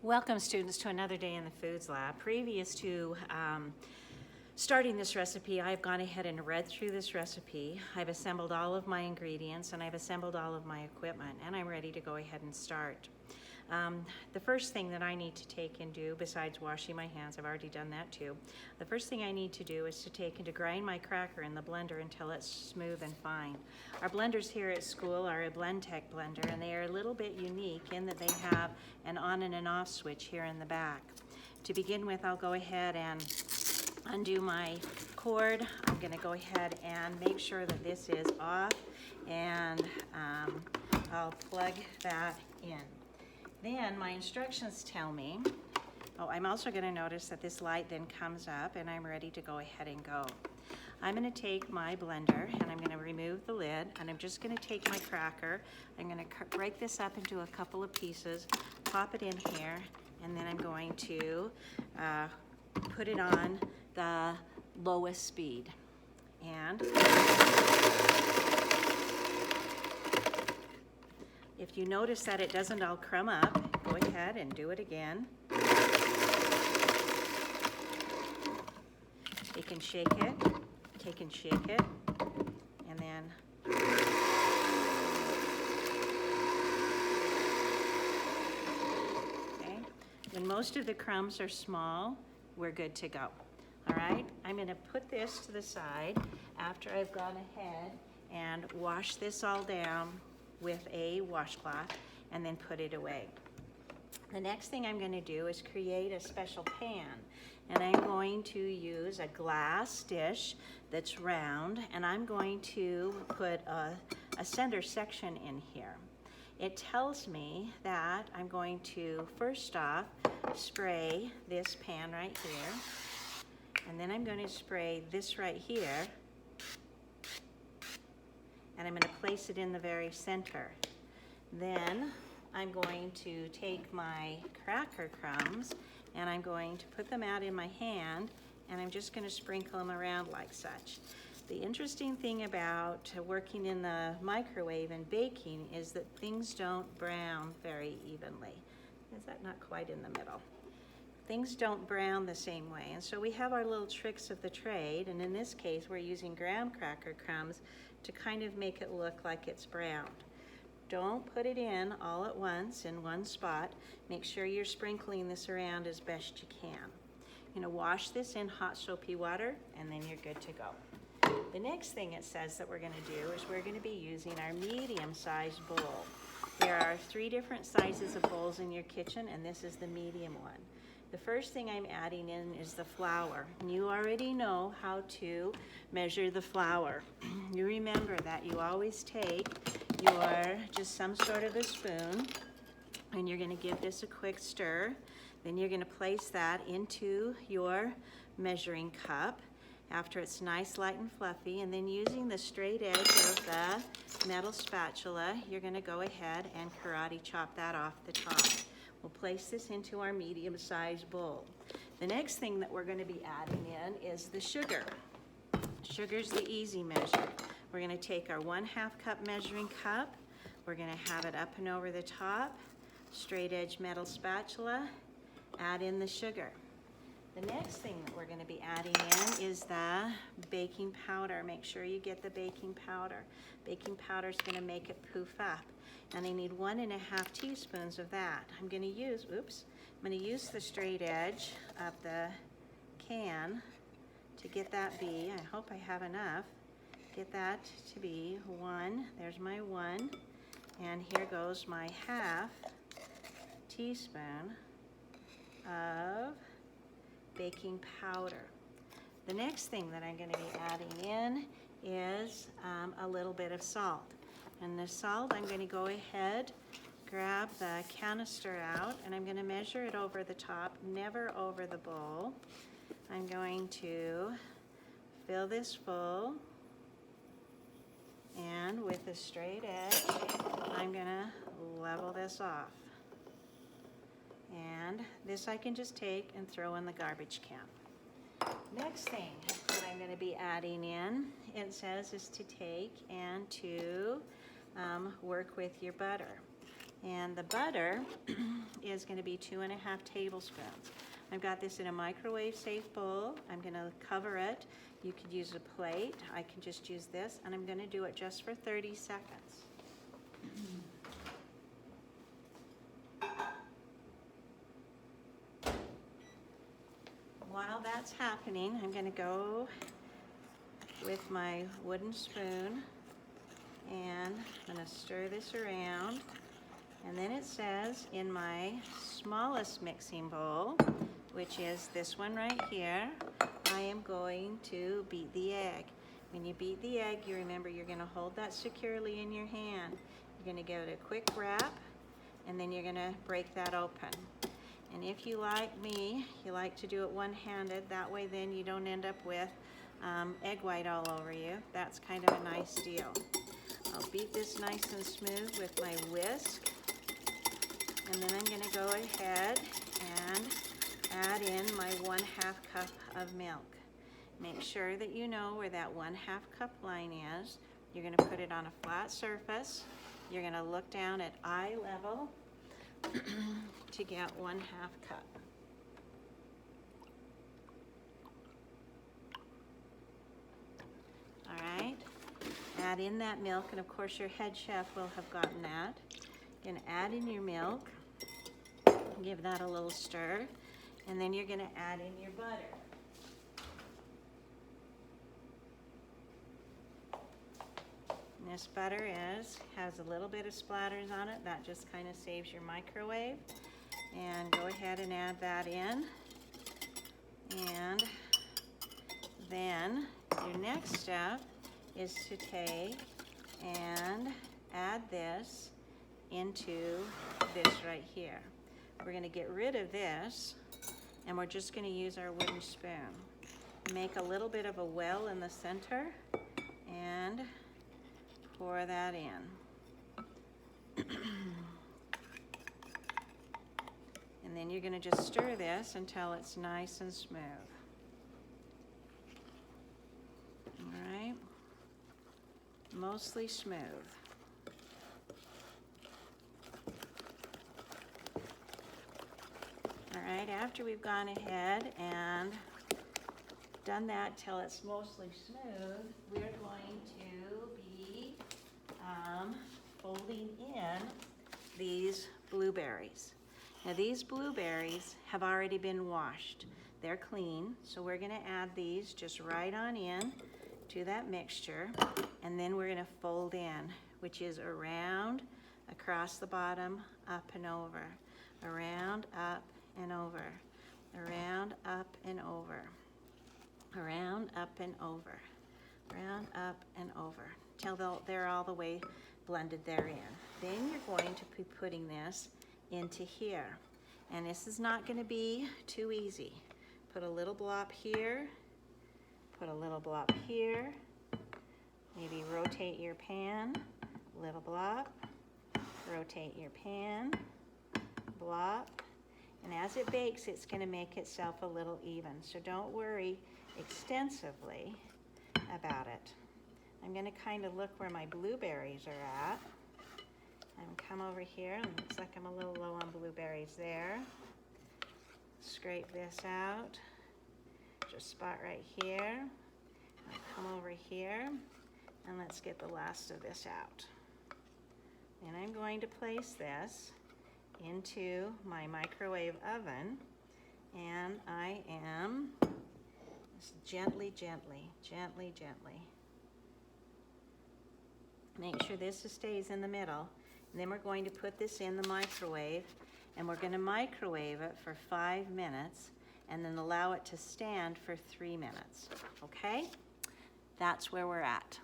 Welcome, students, to another day in the Foods Lab. Previous to starting this recipe, I've gone ahead and read through this recipe. I've assembled all of my ingredients and I've assembled all of my equipment, and I'm ready to go ahead and start. The first thing that I need to take and do, besides washing my hands, I've already done that too. The first thing I need to do is to take and to grind my cracker in the blender until it's smooth and fine. Our blenders here at school are a BlendTech blender, and they are a little bit unique in that they have an on and an off switch here in the back. To begin with, I'll go ahead and undo my cord. I'm going to go ahead and make sure that this is off, and I'll plug that in. Then my instructions tell me, I'm also going to notice that this light then comes up and I'm ready to go ahead and go. I'm going to take my blender and I'm going to remove the lid, and I'm just going to take my cracker. I'm going to break this up into a couple of pieces, pop it in here, and then I'm going to put it on the lowest speed. And if you notice that it doesn't all crumb up, go ahead and do it again. You can shake it, take and shake it, and then okay. When most of the crumbs are small, we're good to go. All right, I'm going to put this to the side after I've gone ahead and washed this all down with a washcloth and then put it away. The next thing I'm going to do is create a special pan, and I'm going to use a glass dish that's round, and I'm going to put a center section in here. It tells me that I'm going to first off spray this pan right here, and then I'm going to spray this right here, and I'm going to place it in the very center. Then I'm going to take my cracker crumbs and I'm going to put them out in my hand, and I'm just going to sprinkle them around like such. The interesting thing about working in the microwave and baking is that things don't brown very evenly. Is that not quite in the middle? Things don't brown the same way, and so we have our little tricks of the trade, and in this case we're using graham cracker crumbs to kind of make it look like it's browned. Don't put it in all at once in one spot. Make sure you're sprinkling this around as best you can. You know, wash this in hot soapy water, and then you're good to go. The next thing it says that we're going to do is we're going to be using our medium-sized bowl. There are 3 different sizes of bowls in your kitchen, and this is the medium one. The first thing I'm adding in is the flour. You already know how to measure the flour. You remember that you always take just some sort of a spoon, and you're going to give this a quick stir. Then you're going to place that into your measuring cup after it's nice, light, and fluffy, and then using the straight edge of the metal spatula, you're going to go ahead and karate chop that off the top. We'll place this into our medium-sized bowl. The next thing that we're going to be adding in is the sugar. Sugar's the easy measure. We're going to take our 1/2 cup measuring cup. We're going to have it up and over the top, straight edge metal spatula, add in the sugar. The next thing that we're going to be adding in is the baking powder. Make sure you get the baking powder. Baking powder is going to make it poof up, and I need 1.5 teaspoons of that. I'm going to use the straight edge of the can to get that be. I hope I have enough. Get that to be 1. There's my 1, and here goes my 1/2 teaspoon of baking powder. The next thing that I'm going to be adding in is a little bit of salt. And the salt, I'm going to go ahead, grab the canister out, and I'm going to measure it over the top, never over the bowl. I'm going to fill this full, and with a straight edge, I'm going to level this off. And this I can just take and throw in the garbage can. Next thing that I'm going to be adding in, it says, is to take and to work with your butter. And the butter is going to be 2.5 tablespoons. I've got this in a microwave safe bowl. I'm going to cover it. You could use a plate. I can just use this, and I'm going to do it just for 30 seconds. While that's happening, I'm going to go with my wooden spoon, and I'm going to stir this around. And then it says in my smallest mixing bowl, which is this one right here, I am going to beat the egg. When you beat the egg, you remember you're going to hold that securely in your hand. You're going to give it a quick wrap, and then you're going to break that open. And if you like me, you like to do it one-handed. That way then you don't end up with egg white all over you. That's kind of a nice deal. I'll beat this nice and smooth with my whisk. And then I'm going to go ahead and add in my 1/2 cup of milk. Make sure that you know where that 1/2 cup line is. You're going to put it on a flat surface. You're going to look down at eye level to get 1/2 cup. All right, add in that milk, and of course your head chef will have gotten that. You're going to add in your milk, give that a little stir, and then you're going to add in your butter. And this butter has a little bit of splatters on it. That just kind of saves your microwave. And go ahead and add that in. And then your next step is to take and add this into this right here. We're going to get rid of this, and we're just going to use our wooden spoon. Make a little bit of a well in the center and pour that in. And then you're going to just stir this until it's nice and smooth. All right, mostly smooth. All right, after we've gone ahead and done that till it's mostly smooth, we're going to be folding in these blueberries. Now these blueberries have already been washed. They're clean, so we're going to add these just right on in to that mixture, and then we're going to fold in, which is around, across the bottom, up and over, around, up and over, around, up and over, around, up and over, around, up and over, till they're all the way blended therein. Then you're going to be putting this into here. And this is not going to be too easy. Put a little blob here, put a little blob here, maybe rotate your pan, little blob, rotate your pan, blob, and as it bakes, it's going to make itself a little even. So don't worry extensively about it. I'm going to kind of look where my blueberries are at. And come over here, and it looks like I'm a little low on blueberries there. Scrape this out. Just spot right here. I'll come over here, and let's get the last of this out. And I'm going to place this into my microwave oven, and I am just gently, make sure this stays in the middle. And then we're going to put this in the microwave, and we're going to microwave it for 5 minutes and then allow it to stand for 3 minutes. Okay? That's where we're at.